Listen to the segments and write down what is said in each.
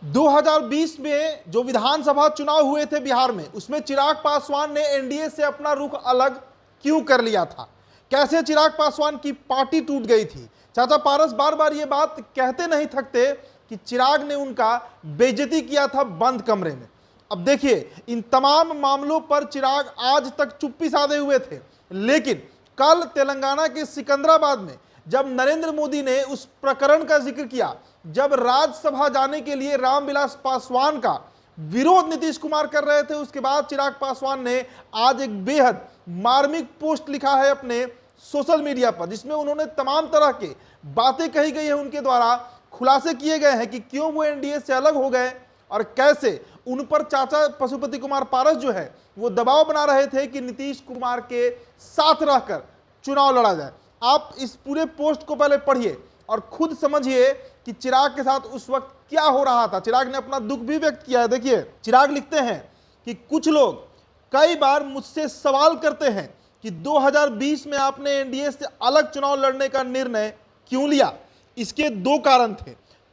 2020 में जो विधानसभा चुनाव हुए थे बिहार में, उसमें चिराग पासवान ने एनडीए से अपना रुख अलग क्यों कर लिया था? कैसे चिराग पासवान की पार्टी टूट गई थी? चाचा पारस बार बार ये बात कहते नहीं थकते कि चिराग ने उनका बेइज्जती किया था बंद कमरे में। अब देखिए, इन तमाम मामलों पर चिराग आज तक चुप्पी साधे हुए थे, लेकिन कल तेलंगाना के सिकंदराबाद में जब नरेंद्र मोदी ने उस प्रकरण का जिक्र किया, जब राज्यसभा जाने के लिए रामविलास पासवान का विरोध नीतीश कुमार कर रहे थे, उसके बाद चिराग पासवान ने आज एक बेहद मार्मिक पोस्ट लिखा है अपने सोशल मीडिया पर, जिसमें उन्होंने तमाम तरह के बातें कही गई है, उनके द्वारा खुलासे किए गए हैं कि क्यों वो एनडीए से अलग हो गए और कैसे उन पर चाचा पशुपति कुमार पारस जो है वो दबाव बना रहे थे कि नीतीश कुमार के साथ रहकर चुनाव लड़ा जाए। आप इस पूरे पोस्ट को पहले पढ़िए और खुद समझिए कि चिराग के साथ उस वक्त क्या हो रहा था। चिराग ने अपना दुख भी व्यक्त किया है। देखिए, चिराग लिखते हैं कि कुछ लोग कई बार मुझसे सवाल करते हैं कि 2020 में आपने एनडीए से अलग चुनाव लड़ने का निर्णय क्यों लिया। इसके दो कारण थे।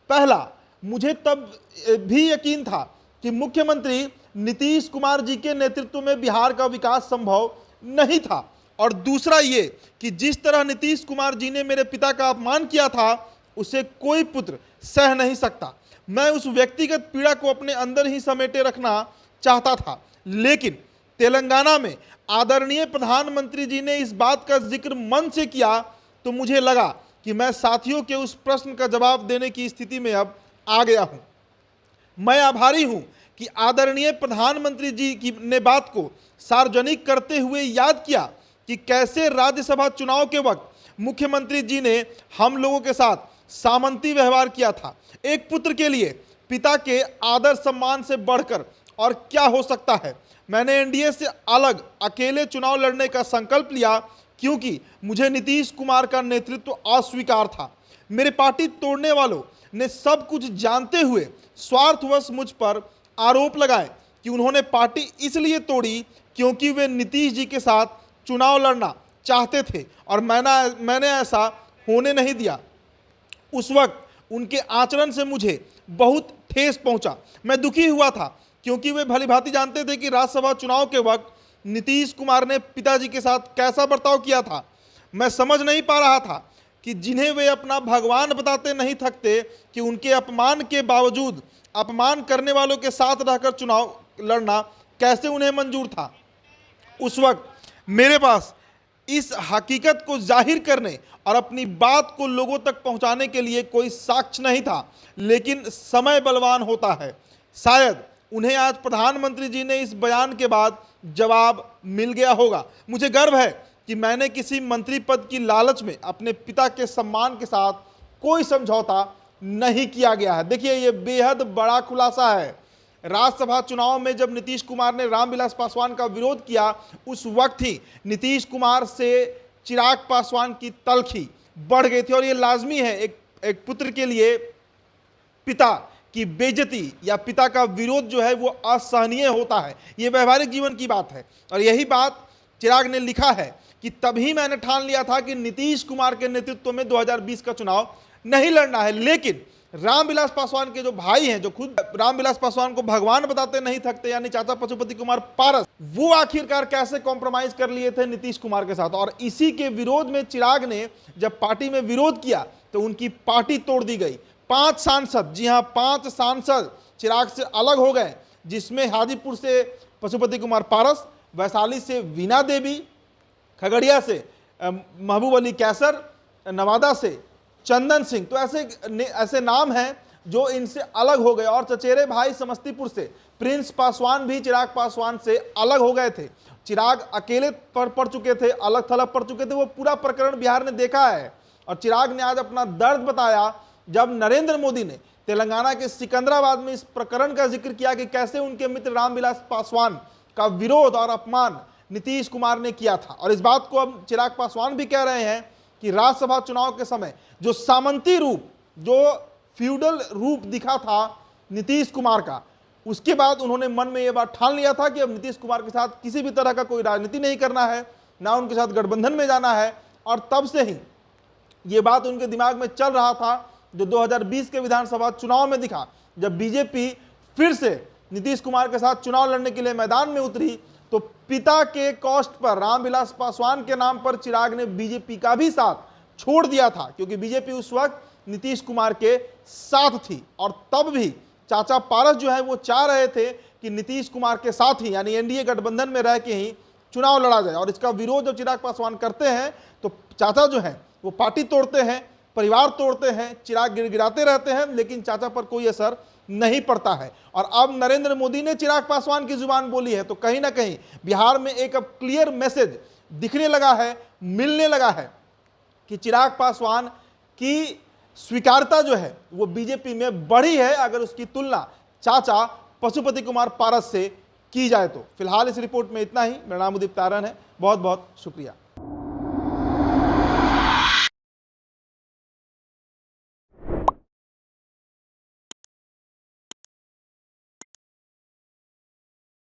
पहला, मुझे तब भी यकीन था कि मुख्यमंत्री नीतीश कुमार जी के नेतृत्व में बिहार का विकास संभव नहीं था, और दूसरा ये कि जिस तरह नीतीश कुमार जी ने मेरे पिता का अपमान किया था, उसे कोई पुत्र सह नहीं सकता। मैं उस व्यक्तिगत पीड़ा को अपने अंदर ही समेटे रखना चाहता था, लेकिन तेलंगाना में आदरणीय प्रधानमंत्री जी ने इस बात का जिक्र मन से किया तो मुझे लगा कि मैं साथियों के उस प्रश्न का जवाब देने की स्थिति में अब आ गया हूं। मैं आभारी हूं कि आदरणीय प्रधानमंत्री जी की ने बात को सार्वजनिक करते हुए याद किया कि कैसे राज्यसभा चुनाव के वक्त मुख्यमंत्री जी ने हम लोगों के साथ सामंती व्यवहार किया था। एक पुत्र के लिए पिता के आदर सम्मान से बढ़कर और क्या हो सकता है। मैंने एनडीए से अलग अकेले चुनाव लड़ने का संकल्प लिया क्योंकि मुझे नीतीश कुमार का नेतृत्व अस्वीकार था। मेरे पार्टी तोड़ने वालों ने सब कुछ जानते हुए स्वार्थवश मुझ पर आरोप लगाए कि उन्होंने पार्टी इसलिए तोड़ी क्योंकि वे नीतीश जी के साथ चुनाव लड़ना चाहते थे, और मैंने ऐसा होने नहीं दिया। उस वक्त उनके आचरण से मुझे बहुत ठेस पहुंचा। मैं दुखी हुआ था क्योंकि वे भलीभांति जानते थे कि राज्यसभा चुनाव के वक्त नीतीश कुमार ने पिताजी के साथ कैसा बर्ताव किया था। मैं समझ नहीं पा रहा था कि जिन्हें वे अपना भगवान बताते नहीं थकते, कि उनके अपमान के बावजूद अपमान करने वालों के साथ रहकर चुनाव लड़ना कैसे उन्हें मंजूर था। उस वक्त मेरे पास इस हकीकत को जाहिर करने और अपनी बात को लोगों तक पहुंचाने के लिए कोई साक्ष्य नहीं था, लेकिन समय बलवान होता है। शायद उन्हें आज प्रधानमंत्री जी ने इस बयान के बाद जवाब मिल गया होगा। मुझे गर्व है कि मैंने किसी मंत्री पद की लालच में अपने पिता के सम्मान के साथ कोई समझौता नहीं किया गया है। देखिए, ये बेहद बड़ा खुलासा है। राज्यसभा चुनाव में जब नीतीश कुमार ने रामविलास पासवान का विरोध किया, उस वक्त ही नीतीश कुमार से चिराग पासवान की तलखी बढ़ गई थी, और ये लाजमी है एक पुत्र के लिए पिता की बेइज्जती या पिता का विरोध जो है वो असहनीय होता है। ये व्यवहारिक जीवन की बात है, और यही बात चिराग ने लिखा है कि तभी मैंने ठान लिया था कि नीतीश कुमार के नेतृत्व में 2020 का चुनाव नहीं लड़ना है। लेकिन रामविलास पासवान के जो भाई हैं, जो खुद रामविलास पासवान को भगवान बताते नहीं थकते, यानी चाचा पशुपति कुमार पारस, वो आखिरकार कैसे कॉम्प्रोमाइज कर लिए थे नीतीश कुमार के साथ। और इसी के विरोध में चिराग ने जब पार्टी में विरोध किया तो उनकी पार्टी तोड़ दी गई। 5 सांसद, जी हां 5 सांसद चिराग से अलग हो गए, जिसमें हाजीपुर से पशुपति कुमार पारस, वैशाली से वीणा देवी, खगड़िया से महबूब अली कैसर, नवादा से चंदन सिंह। तो ऐसे नाम हैं जो इनसे अलग हो गए। और चचेरे भाई समस्तीपुर से प्रिंस पासवान भी चिराग पासवान से अलग हो गए थे। चिराग अकेले पड़ चुके थे, अलग थलग पड़ चुके थे। वो पूरा प्रकरण बिहार ने देखा है, और चिराग ने आज अपना दर्द बताया जब नरेंद्र मोदी ने तेलंगाना के सिकंदराबाद में इस प्रकरण का जिक्र किया कि कैसे उनके मित्र रामविलास पासवान का विरोध और अपमान नीतीश कुमार ने किया था। और इस बात को अब चिराग पासवान भी कह रहे हैं कि राज्यसभा चुनाव के समय जो सामंती रूप, जो फ्यूडल रूप दिखा था नीतीश कुमार का, उसके बाद उन्होंने मन में यह बात ठान लिया था कि अब नीतीश कुमार के साथ किसी भी तरह का कोई राजनीति नहीं करना है, ना उनके साथ गठबंधन में जाना है। और तब से ही ये बात उनके दिमाग में चल रहा था, जो 2020 के विधानसभा चुनाव में दिखा जब बीजेपी फिर से नीतीश कुमार के साथ चुनाव लड़ने के लिए मैदान में उतरी तो पिता के कॉस्ट पर, रामविलास पासवान के नाम पर चिराग ने बीजेपी का भी साथ छोड़ दिया था, क्योंकि बीजेपी उस वक्त नीतीश कुमार के साथ थी। और तब भी चाचा पारस जो है वो चाह रहे थे कि नीतीश कुमार के साथ ही, यानी एनडीए गठबंधन में रह के ही चुनाव लड़ा जाए। और इसका विरोध जब चिराग पासवान करते हैं तो चाचा जो है वो पार्टी तोड़ते हैं, परिवार तोड़ते हैं, चिराग गिड़गिड़ाते रहते हैं, लेकिन चाचा पर कोई असर नहीं पड़ता है। और अब नरेंद्र मोदी ने चिराग पासवान की जुबान बोली है, तो कहीं ना कहीं बिहार में एक अब क्लियर मैसेज दिखने लगा है, मिलने लगा है कि चिराग पासवान की स्वीकार्यता जो है वो बीजेपी में बढ़ी है, अगर उसकी तुलना चाचा पशुपति कुमार पारस से की जाए तो। फिलहाल इस रिपोर्ट में इतना ही। मेरा नाम उदित तारन है, बहुत बहुत शुक्रिया।